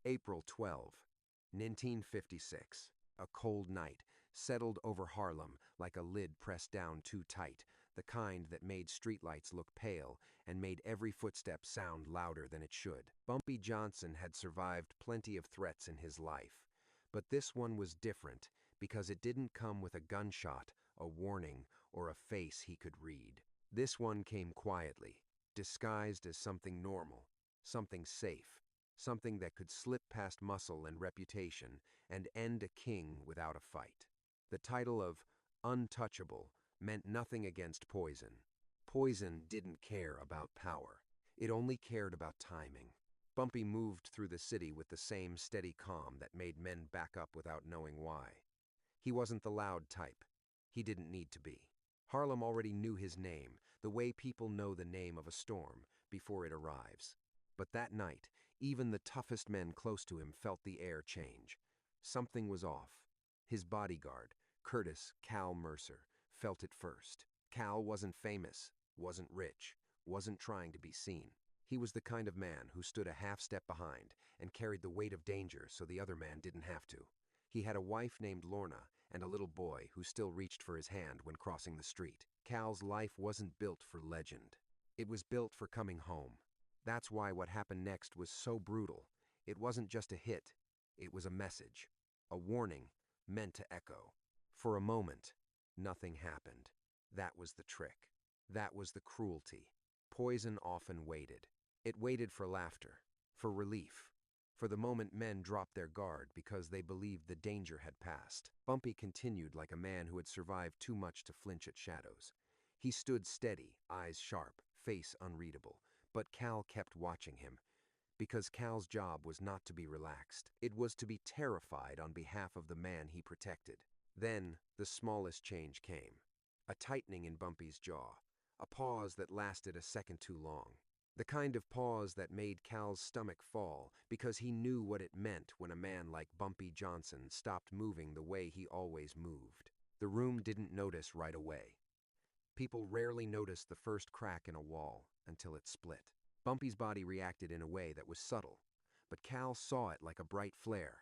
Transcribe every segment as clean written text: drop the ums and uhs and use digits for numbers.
April 12, 1956. A cold night settled over Harlem like a lid pressed down too tight, the kind that made streetlights look pale and made every footstep sound louder than it should. Bumpy Johnson had survived plenty of threats in his life, but this one was different because it didn't come with a gunshot, a warning, or a face he could read. This one came quietly, disguised as something normal, something safe. Something that could slip past muscle and reputation and end a king without a fight. The title of Untouchable meant nothing against Poison. Poison didn't care about power. It only cared about timing. Bumpy moved through the city with the same steady calm that made men back up without knowing why. He wasn't the loud type. He didn't need to be. Harlem already knew his name, the way people know the name of a storm before it arrives. But that night, even the toughest men close to him felt the air change. Something was off. His bodyguard, Curtis "Cal" Mercer, felt it first. Cal wasn't famous, wasn't rich, wasn't trying to be seen. He was the kind of man who stood a half step behind and carried the weight of danger so the other man didn't have to. He had a wife named Lorna and a little boy who still reached for his hand when crossing the street. Cal's life wasn't built for legend. It was built for coming home. That's why what happened next was so brutal. It wasn't just a hit, it was a message, a warning meant to echo. For a moment, nothing happened. That was the trick. That was the cruelty. Poison often waited. It waited for laughter, for relief, for the moment men dropped their guard because they believed the danger had passed. Bumpy continued like a man who had survived too much to flinch at shadows. He stood steady, eyes sharp, face unreadable. But Cal kept watching him, because Cal's job was not to be relaxed. It was to be terrified on behalf of the man he protected. Then, the smallest change came. A tightening in Bumpy's jaw, a pause that lasted a second too long. The kind of pause that made Cal's stomach fall because he knew what it meant when a man like Bumpy Johnson stopped moving the way he always moved. The room didn't notice right away. People rarely noticed the first crack in a wall until it split. Bumpy's body reacted in a way that was subtle, but Cal saw it like a bright flare.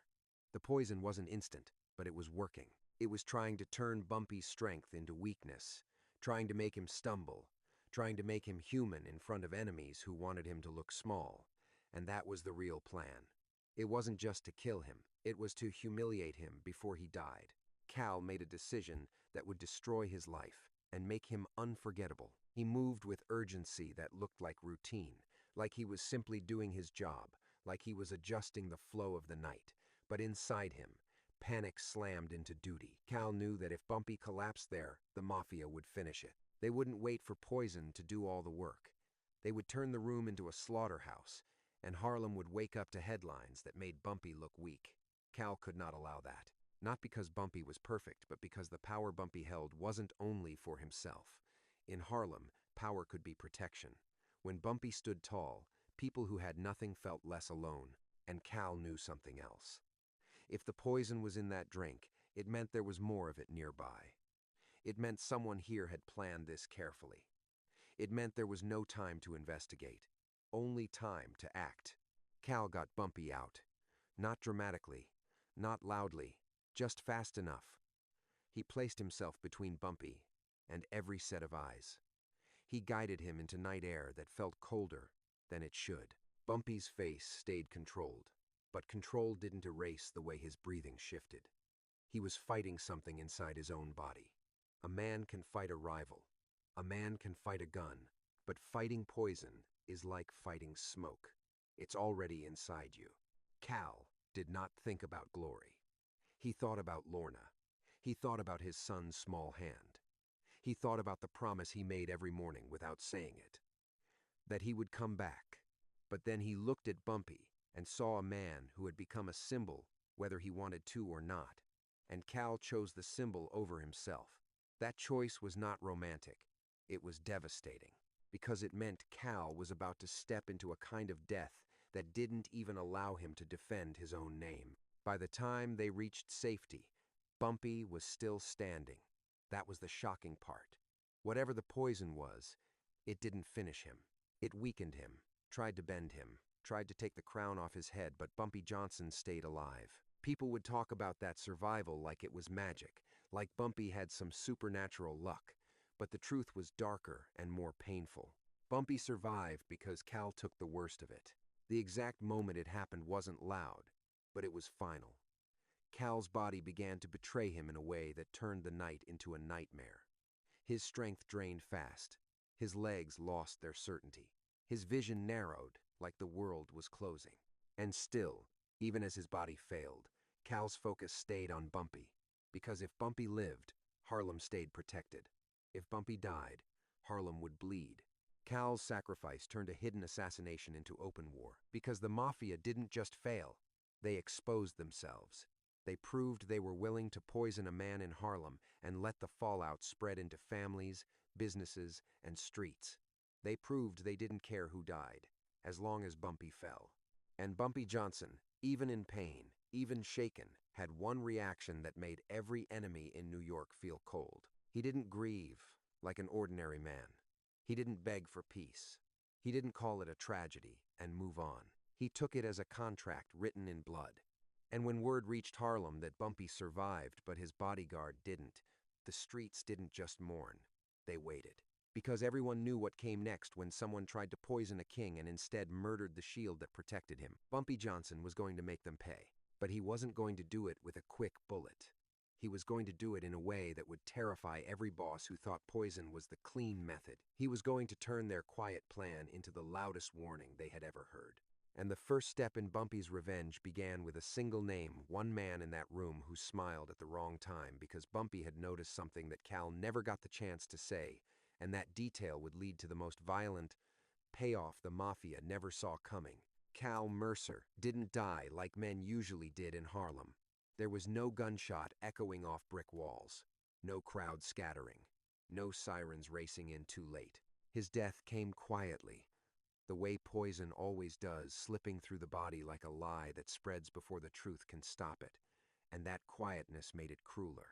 The poison wasn't instant, but it was working. It was trying to turn Bumpy's strength into weakness, trying to make him stumble, trying to make him human in front of enemies who wanted him to look small. And that was the real plan. It wasn't just to kill him, it was to humiliate him before he died. Cal made a decision that would destroy his life and make him unforgettable. He moved with urgency that looked like routine, like he was simply doing his job, like he was adjusting the flow of the night. But inside him, panic slammed into duty. Cal knew that if Bumpy collapsed there, the Mafia would finish it. They wouldn't wait for Poison to do all the work. They would turn the room into a slaughterhouse, and Harlem would wake up to headlines that made Bumpy look weak. Cal could not allow that. Not because Bumpy was perfect, but because the power Bumpy held wasn't only for himself. In Harlem, power could be protection. When Bumpy stood tall, people who had nothing felt less alone, and Cal knew something else. If the poison was in that drink, it meant there was more of it nearby. It meant someone here had planned this carefully. It meant there was no time to investigate, only time to act. Cal got Bumpy out. Not dramatically, not loudly, just fast enough. He placed himself between Bumpy and every set of eyes. He guided him into night air that felt colder than it should. Bumpy's face stayed controlled, but control didn't erase the way his breathing shifted. He was fighting something inside his own body. A man can fight a rival. A man can fight a gun, but fighting poison is like fighting smoke. It's already inside you. Cal did not think about glory. He thought about Lorna. He thought about his son's small hand. He thought about the promise he made every morning without saying it, that he would come back. But then he looked at Bumpy and saw a man who had become a symbol whether he wanted to or not, and Cal chose the symbol over himself. That choice was not romantic. It was devastating, because it meant Cal was about to step into a kind of death that didn't even allow him to defend his own name. By the time they reached safety, Bumpy was still standing. That was the shocking part. Whatever the poison was, it didn't finish him. It weakened him, tried to bend him, tried to take the crown off his head, but Bumpy Johnson stayed alive. People would talk about that survival like it was magic, like Bumpy had some supernatural luck, but the truth was darker and more painful. Bumpy survived because Cal took the worst of it. The exact moment it happened wasn't loud, but it was final. Cal's body began to betray him in a way that turned the night into a nightmare. His strength drained fast. His legs lost their certainty. His vision narrowed, like the world was closing. And still, even as his body failed, Cal's focus stayed on Bumpy. Because if Bumpy lived, Harlem stayed protected. If Bumpy died, Harlem would bleed. Cal's sacrifice turned a hidden assassination into open war. Because the Mafia didn't just fail, they exposed themselves. They proved they were willing to poison a man in Harlem and let the fallout spread into families, businesses, and streets. They proved they didn't care who died, as long as Bumpy fell. And Bumpy Johnson, even in pain, even shaken, had one reaction that made every enemy in New York feel cold. He didn't grieve like an ordinary man. He didn't beg for peace. He didn't call it a tragedy and move on. He took it as a contract written in blood. And when word reached Harlem that Bumpy survived but his bodyguard didn't, the streets didn't just mourn. They waited. Because everyone knew what came next when someone tried to poison a king and instead murdered the shield that protected him. Bumpy Johnson was going to make them pay. But he wasn't going to do it with a quick bullet. He was going to do it in a way that would terrify every boss who thought poison was the clean method. He was going to turn their quiet plan into the loudest warning they had ever heard. And the first step in Bumpy's revenge began with a single name, one man in that room who smiled at the wrong time because Bumpy had noticed something that Cal never got the chance to say, and that detail would lead to the most violent payoff the Mafia never saw coming. Cal Mercer didn't die like men usually did in Harlem. There was no gunshot echoing off brick walls, no crowd scattering, no sirens racing in too late. His death came quietly, the way poison always does, slipping through the body like a lie that spreads before the truth can stop it. And that quietness made it crueler.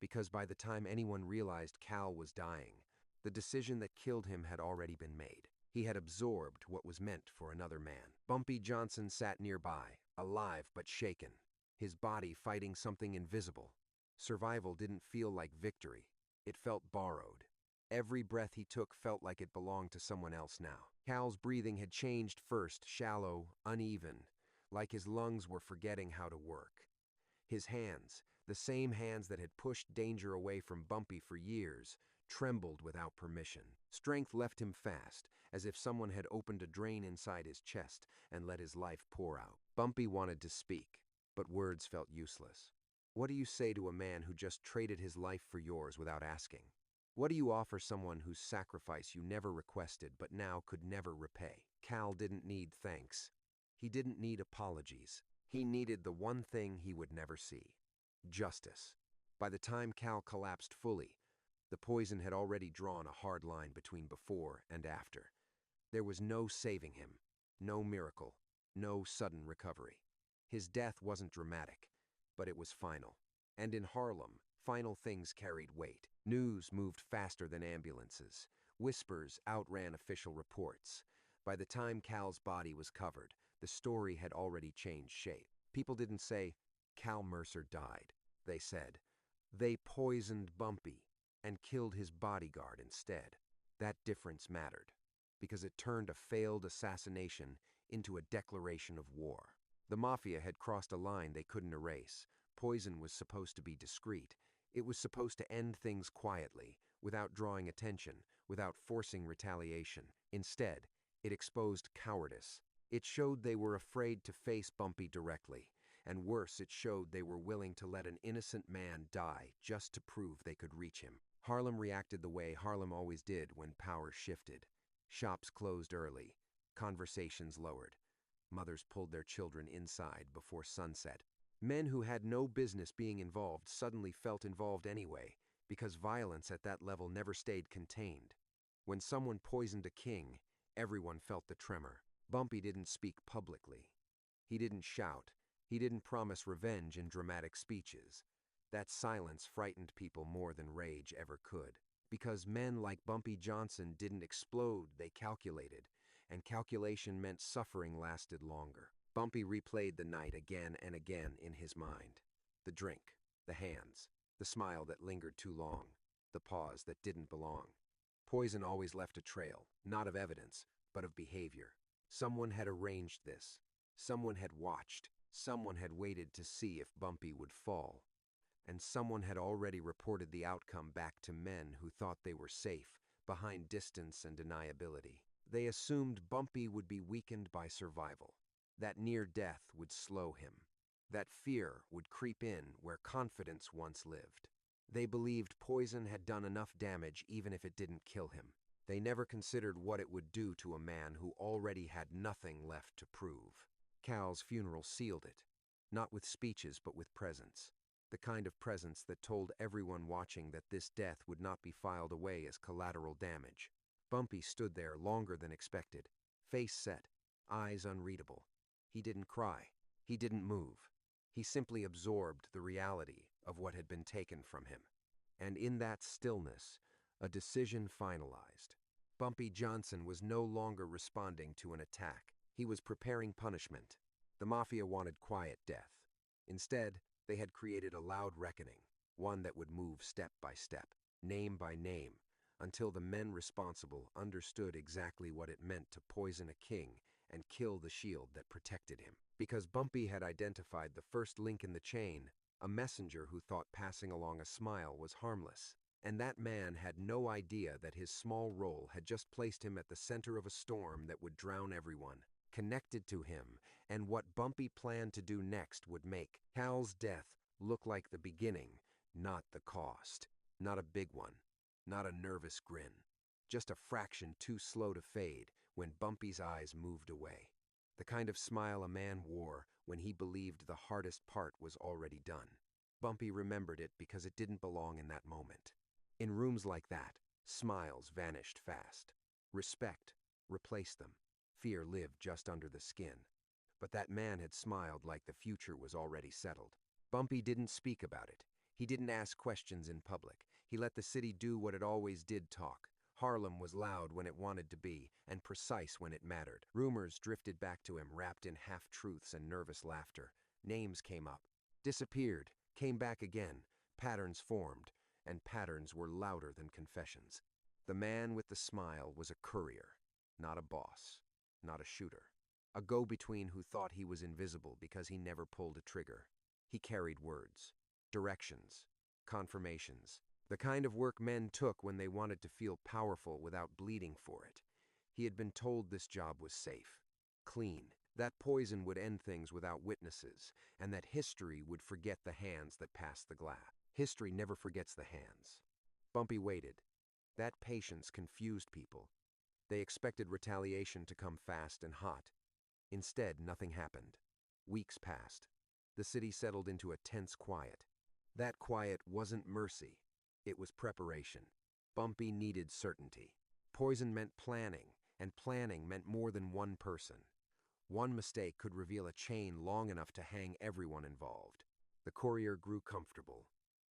Because by the time anyone realized Cal was dying, the decision that killed him had already been made. He had absorbed what was meant for another man. Bumpy Johnson sat nearby, alive but shaken, his body fighting something invisible. Survival didn't feel like victory. It felt borrowed. Every breath he took felt like it belonged to someone else now. Cal's breathing had changed first, shallow, uneven, like his lungs were forgetting how to work. His hands, the same hands that had pushed danger away from Bumpy for years, trembled without permission. Strength left him fast, as if someone had opened a drain inside his chest and let his life pour out. Bumpy wanted to speak, but words felt useless. What do you say to a man who just traded his life for yours without asking? What do you offer someone whose sacrifice you never requested but now could never repay? Cal didn't need thanks. He didn't need apologies. He needed the one thing he would never see: justice. By the time Cal collapsed fully, the poison had already drawn a hard line between before and after. There was no saving him, no miracle, no sudden recovery. His death wasn't dramatic, but it was final. And in Harlem, final things carried weight. News moved faster than ambulances. Whispers outran official reports. By the time Cal's body was covered, the story had already changed shape. People didn't say, "Cal Mercer died." They said, "They poisoned Bumpy and killed his bodyguard instead." That difference mattered, because it turned a failed assassination into a declaration of war. The Mafia had crossed a line they couldn't erase. Poison was supposed to be discreet. It was supposed to end things quietly, without drawing attention, without forcing retaliation. Instead, it exposed cowardice. It showed they were afraid to face Bumpy directly, and worse, it showed they were willing to let an innocent man die just to prove they could reach him. Harlem reacted the way Harlem always did when power shifted. Shops closed early, conversations lowered. Mothers pulled their children inside before sunset. Men who had no business being involved suddenly felt involved anyway, because violence at that level never stayed contained. When someone poisoned a king, everyone felt the tremor. Bumpy didn't speak publicly. He didn't shout. He didn't promise revenge in dramatic speeches. That silence frightened people more than rage ever could. Because men like Bumpy Johnson didn't explode, they calculated. and calculation meant suffering lasted longer. Bumpy replayed the night again and again in his mind. The drink, the hands, the smile that lingered too long, the pause that didn't belong. Poison always left a trail, not of evidence, but of behavior. Someone had arranged this. Someone had watched. Someone had waited to see if Bumpy would fall. And someone had already reported the outcome back to men who thought they were safe, behind distance and deniability. They assumed Bumpy would be weakened by survival, that near death would slow him, that fear would creep in where confidence once lived. They believed poison had done enough damage even if it didn't kill him. They never considered what it would do to a man who already had nothing left to prove. Cal's funeral sealed it, not with speeches but with presence. The kind of presence that told everyone watching that this death would not be filed away as collateral damage. Bumpy stood there longer than expected, face set, eyes unreadable. He didn't cry. He didn't move. He simply absorbed the reality of what had been taken from him. And in that stillness, a decision finalized. Bumpy Johnson was no longer responding to an attack. He was preparing punishment. The Mafia wanted quiet death. Instead, they had created a loud reckoning, one that would move step by step, name by name, until the men responsible understood exactly what it meant to poison a king and kill the shield that protected him. Because Bumpy had identified the first link in the chain, a messenger who thought passing along a smile was harmless. And that man had no idea that his small role had just placed him at the center of a storm that would drown everyone connected to him, and what Bumpy planned to do next would make Cal's death look like the beginning, not the cost. Not a big one, not a nervous grin, just a fraction too slow to fade when Bumpy's eyes moved away. The kind of smile a man wore when he believed the hardest part was already done. Bumpy remembered it because it didn't belong in that moment. In rooms like that, smiles vanished fast. Respect replaced them. Fear lived just under the skin. But that man had smiled like the future was already settled. Bumpy didn't speak about it. He didn't ask questions in public. He let the city do what it always did: talk. Harlem was loud when it wanted to be, and precise when it mattered. Rumors drifted back to him, wrapped in half-truths and nervous laughter. Names came up, disappeared, came back again. Patterns formed, and patterns were louder than confessions. The man with the smile was a courier, not a boss. Not a shooter. A go-between who thought he was invisible because he never pulled a trigger. He carried words, directions, confirmations, the kind of work men took when they wanted to feel powerful without bleeding for it. He had been told this job was safe, clean, that poison would end things without witnesses, and that history would forget the hands that passed the glass. History never forgets the hands. Bumpy waited. That patience confused people. They expected retaliation to come fast and hot. Instead, nothing happened. Weeks passed. The city settled into a tense quiet. That quiet wasn't mercy. It was preparation. Bumpy needed certainty. Poison meant planning, and planning meant more than one person. One mistake could reveal a chain long enough to hang everyone involved. The courier grew comfortable.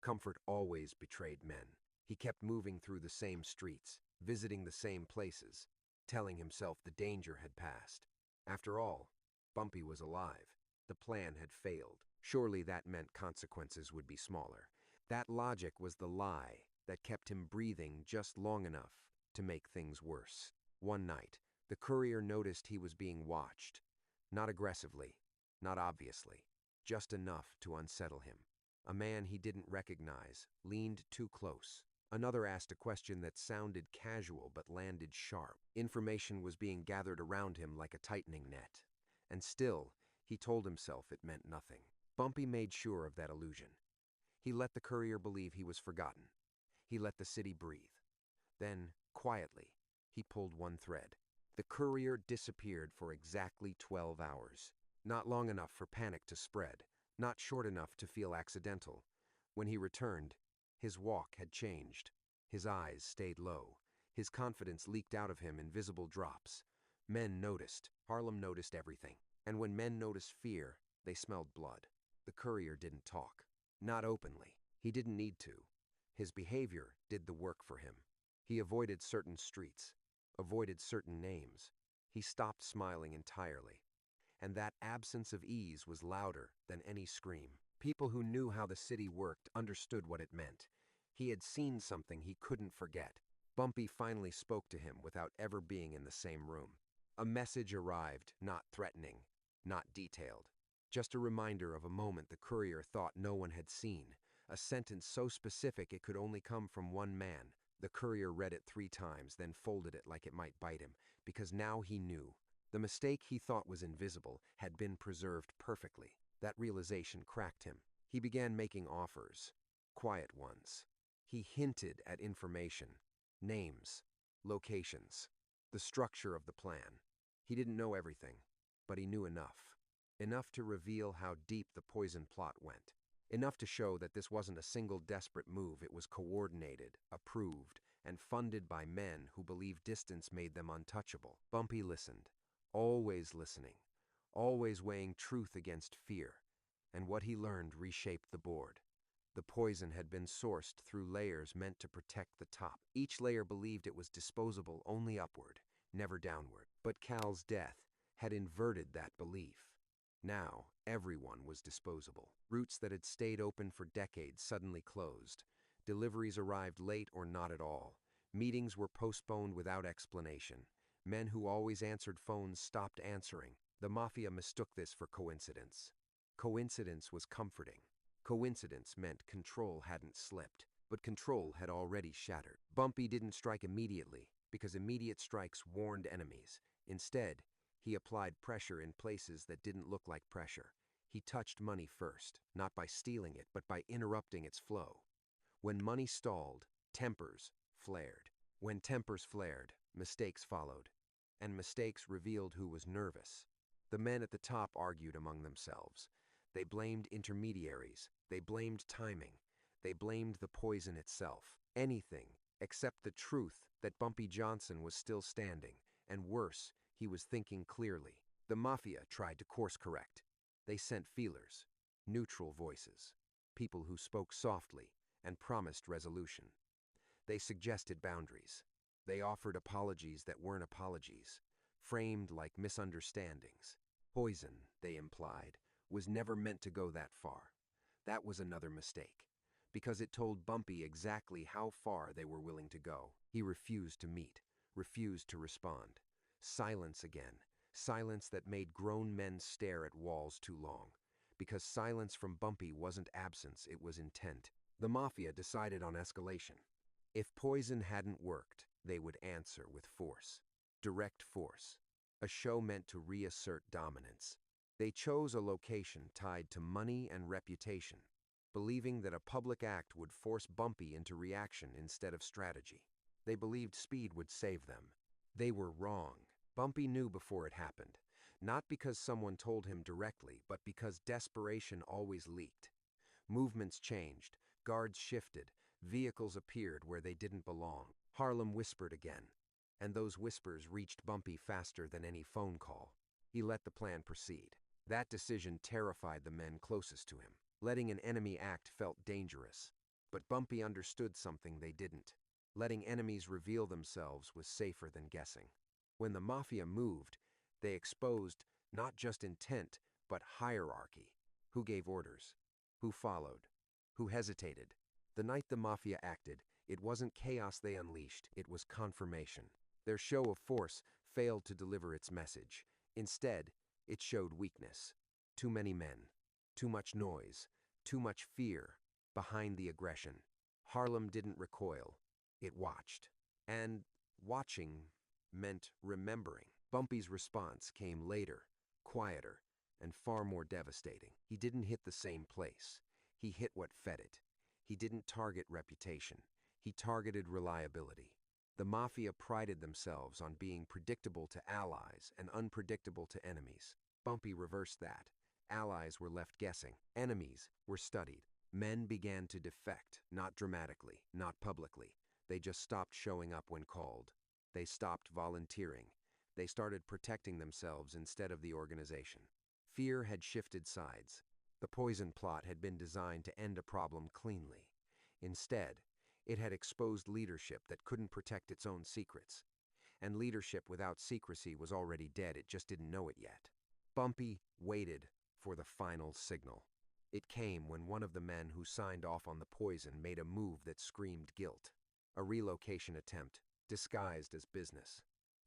Comfort always betrayed men. He kept moving through the same streets, visiting the same places, telling himself the danger had passed. After all, Bumpy was alive. The plan had failed. Surely that meant consequences would be smaller. That logic was the lie that kept him breathing just long enough to make things worse. One night, the courier noticed he was being watched. Not aggressively, not obviously, just enough to unsettle him. A man he didn't recognize leaned too close. Another asked a question that sounded casual but landed sharp. Information was being gathered around him like a tightening net. And still, he told himself it meant nothing. Bumpy made sure of that illusion. He let the courier believe he was forgotten. He let the city breathe. Then, quietly, he pulled one thread. The courier disappeared for exactly 12 hours. Not long enough for panic to spread, not short enough to feel accidental. When he returned, his walk had changed. His eyes stayed low. His confidence leaked out of him in visible drops. Men noticed. Harlem noticed everything. And when men noticed fear, they smelled blood. The courier didn't talk. Not openly. He didn't need to. His behavior did the work for him. He avoided certain streets, avoided certain names, He stopped smiling entirely. And that absence of ease was louder than any scream. People who knew how the city worked understood what it meant. He had seen something he couldn't forget. Bumpy finally spoke to him without ever being in the same room. A message arrived, not threatening, not detailed. Just a reminder of a moment the courier thought no one had seen. A sentence so specific it could only come from one man. The courier read it 3 times, then folded it like it might bite him, because now he knew. The mistake he thought was invisible had been preserved perfectly. That realization cracked him. He began making offers, quiet ones. He hinted at information, names, locations, the structure of the plan. He didn't know everything, but he knew enough. Enough to reveal how deep the poison plot went. Enough to show that this wasn't a single desperate move, it was coordinated, approved, and funded by men who believed distance made them untouchable. Bumpy listened, always listening, always weighing truth against fear, and what he learned reshaped the board. The poison had been sourced through layers meant to protect the top. Each layer believed it was disposable only upward, never downward. But Cal's death had inverted that belief. Now, everyone was disposable. Routes that had stayed open for decades suddenly closed. Deliveries arrived late or not at all. Meetings were postponed without explanation. Men who always answered phones stopped answering. The Mafia mistook this for coincidence. Coincidence was comforting. Coincidence meant control hadn't slipped, but control had already shattered. Bumpy didn't strike immediately, because immediate strikes warned enemies. Instead, he applied pressure in places that didn't look like pressure. He touched money first, not by stealing it, but by interrupting its flow. When money stalled, tempers flared. When tempers flared, mistakes followed. And mistakes revealed who was nervous. The men at the top argued among themselves. They blamed intermediaries. They blamed timing. They blamed the poison itself. Anything except the truth that Bumpy Johnson was still standing, and worse, he was thinking clearly. The Mafia tried to course correct. They sent feelers, neutral voices, people who spoke softly and promised resolution. They suggested boundaries. They offered apologies that weren't apologies, framed like misunderstandings. Poison, they implied, was never meant to go that far. That was another mistake, because it told Bumpy exactly how far they were willing to go. He refused to meet, refused to respond. Silence again, silence that made grown men stare at walls too long. Because silence from Bumpy wasn't absence, it was intent. The Mafia decided on escalation. If poison hadn't worked, they would answer with force. Direct force. A show meant to reassert dominance. They chose a location tied to money and reputation, believing that a public act would force Bumpy into reaction instead of strategy. They believed speed would save them. They were wrong. Bumpy knew before it happened, not because someone told him directly, but because desperation always leaked. Movements changed, guards shifted, vehicles appeared where they didn't belong. Harlem whispered again, and those whispers reached Bumpy faster than any phone call. He let the plan proceed. That decision terrified the men closest to him. Letting an enemy act felt dangerous, but Bumpy understood something they didn't. Letting enemies reveal themselves was safer than guessing. When the Mafia moved, they exposed not just intent, but hierarchy. Who gave orders? Who followed? Who hesitated? The night the Mafia acted, it wasn't chaos they unleashed, it was confirmation. Their show of force failed to deliver its message. Instead, it showed weakness. Too many men, too much noise, too much fear behind the aggression. Harlem didn't recoil, it watched. And watching meant remembering. Bumpy's response came later, quieter, and far more devastating. He didn't hit the same place. He hit what fed it. He didn't target reputation. He targeted reliability. The Mafia prided themselves on being predictable to allies and unpredictable to enemies. Bumpy reversed that. Allies were left guessing. Enemies were studied. Men began to defect, not dramatically, not publicly. They just stopped showing up when called. They stopped volunteering. They started protecting themselves instead of the organization. Fear had shifted sides. The poison plot had been designed to end a problem cleanly. Instead, it had exposed leadership that couldn't protect its own secrets. and leadership without secrecy was already dead, it just didn't know it yet. Bumpy waited for the final signal. It came when one of the men who signed off on the poison made a move that screamed guilt. A relocation attempt, disguised as business.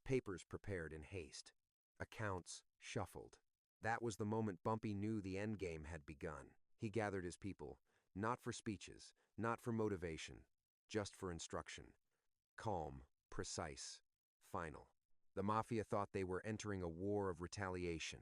Papers prepared in haste. Accounts shuffled. That was the moment Bumpy knew the endgame had begun. He gathered his people, not for speeches, not for motivation, just for instruction. Calm, precise, final. The Mafia thought they were entering a war of retaliation.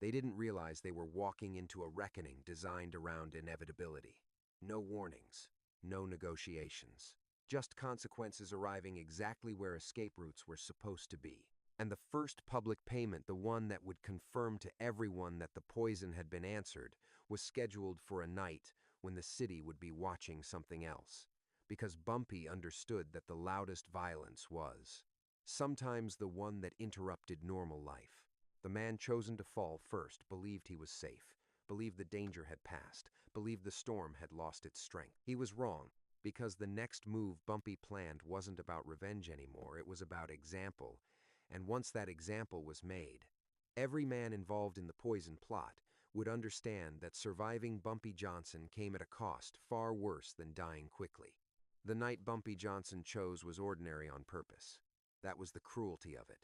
They didn't realize they were walking into a reckoning designed around inevitability. No warnings, no negotiations. Just consequences arriving exactly where escape routes were supposed to be. And the first public payment, the one that would confirm to everyone that the poison had been answered, was scheduled for a night when the city would be watching something else. Because Bumpy understood that the loudest violence was sometimes the one that interrupted normal life. The man chosen to fall first believed he was safe, believed the danger had passed, believed the storm had lost its strength. He was wrong, because the next move Bumpy planned wasn't about revenge anymore, it was about example. And once that example was made, every man involved in the poison plot would understand that surviving Bumpy Johnson came at a cost far worse than dying quickly. The night Bumpy Johnson chose was ordinary on purpose. That was the cruelty of it.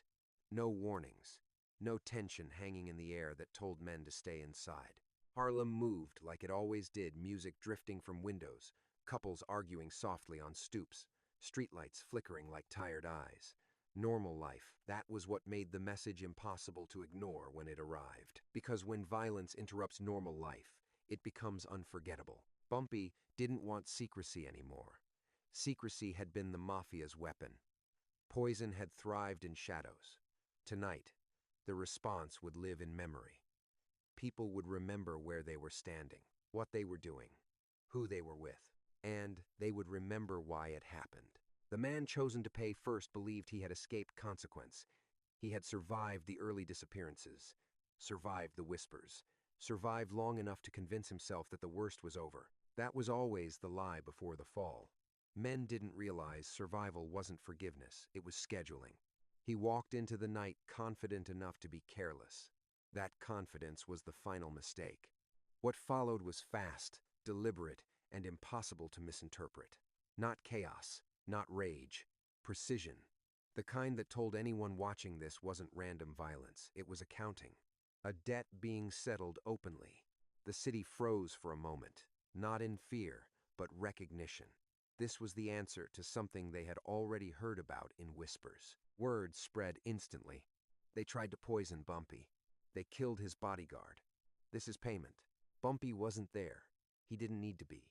No warnings, no tension hanging in the air that told men to stay inside. Harlem moved like it always did, music drifting from windows, couples arguing softly on stoops, streetlights flickering like tired eyes. Normal life, that was what made the message impossible to ignore when it arrived. Because when violence interrupts normal life, it becomes unforgettable. Bumpy didn't want secrecy anymore. Secrecy had been the Mafia's weapon. Poison had thrived in shadows. Tonight, the response would live in memory. People would remember where they were standing, what they were doing, who they were with, and they would remember why it happened. The man chosen to pay first believed he had escaped consequence. He had survived the early disappearances, survived the whispers, survived long enough to convince himself that the worst was over. That was always the lie before the fall. Men didn't realize survival wasn't forgiveness, it was scheduling. He walked into the night confident enough to be careless. That confidence was the final mistake. What followed was fast, deliberate, and impossible to misinterpret. Not chaos. Not rage, precision. The kind that told anyone watching this wasn't random violence, it was accounting. A debt being settled openly. The city froze for a moment, not in fear, but recognition. This was the answer to something they had already heard about in whispers. Word spread instantly. They tried to poison Bumpy. They killed his bodyguard. This is payment. Bumpy wasn't there. He didn't need to be.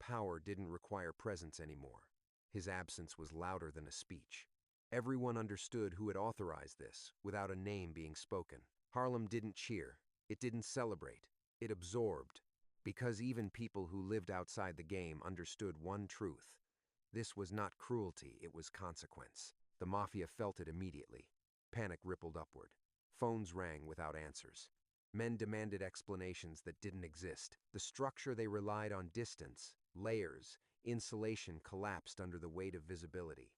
Power didn't require presence anymore. His absence was louder than a speech. Everyone understood who had authorized this, without a name being spoken. Harlem didn't cheer. It didn't celebrate. It absorbed. Because even people who lived outside the game understood one truth. This was not cruelty, it was consequence. The Mafia felt it immediately. Panic rippled upward. Phones rang without answers. Men demanded explanations that didn't exist. The structure they relied on, distance, layers, insulation, collapsed under the weight of visibility.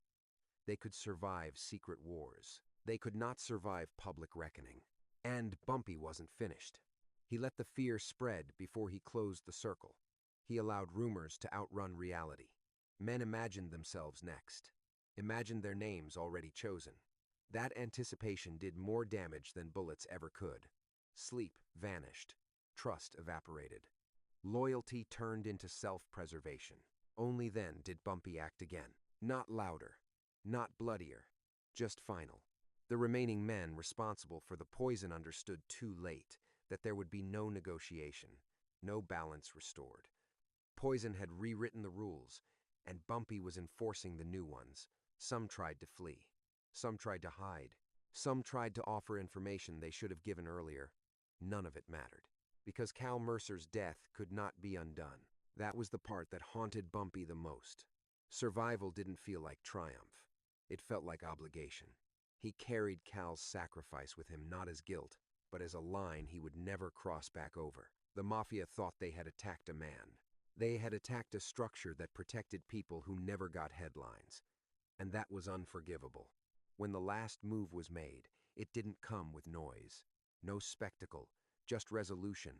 They could survive secret wars. They could not survive public reckoning. And Bumpy wasn't finished. He let the fear spread before he closed the circle. He allowed rumors to outrun reality. Men imagined themselves next. Imagined their names already chosen. That anticipation did more damage than bullets ever could. Sleep vanished. Trust evaporated. Loyalty turned into self-preservation. Only then did Bumpy act again. Not louder, not bloodier, just final. The remaining men responsible for the poison understood too late that there would be no negotiation, no balance restored. Poison had rewritten the rules, and Bumpy was enforcing the new ones. Some tried to flee. Some tried to hide. Some tried to offer information they should have given earlier. None of it mattered, because Cal Mercer's death could not be undone. That was the part that haunted Bumpy the most. Survival didn't feel like triumph. It felt like obligation. He carried Cal's sacrifice with him not as guilt, but as a line he would never cross back over. The Mafia thought they had attacked a man. They had attacked a structure that protected people who never got headlines. And that was unforgivable. When the last move was made, it didn't come with noise. No spectacle, just resolution.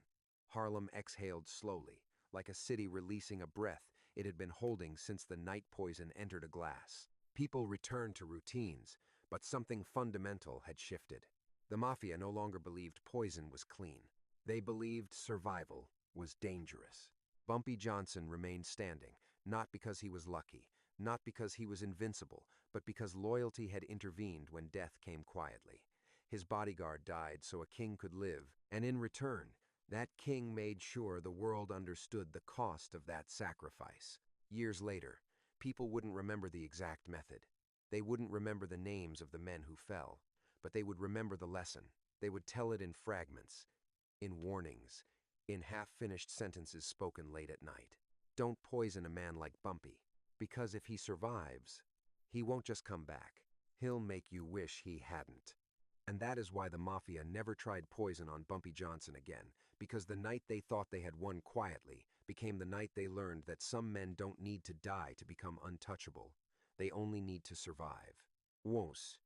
Harlem exhaled slowly, like a city releasing a breath it had been holding since the night poison entered a glass. People returned to routines, but something fundamental had shifted. The Mafia no longer believed poison was clean. They believed survival was dangerous. Bumpy Johnson remained standing, not because he was lucky, not because he was invincible, but because loyalty had intervened when death came quietly. His bodyguard died so a king could live, and in return, that king made sure the world understood the cost of that sacrifice. Years later, people wouldn't remember the exact method. They wouldn't remember the names of the men who fell, but they would remember the lesson. They would tell it in fragments, in warnings, in half-finished sentences spoken late at night. Don't poison a man like Bumpy, because if he survives, he won't just come back. He'll make you wish he hadn't. And that is why the Mafia never tried poison on Bumpy Johnson again, because the night they thought they had won quietly became the night they learned that some men don't need to die to become untouchable. They only need to survive. Once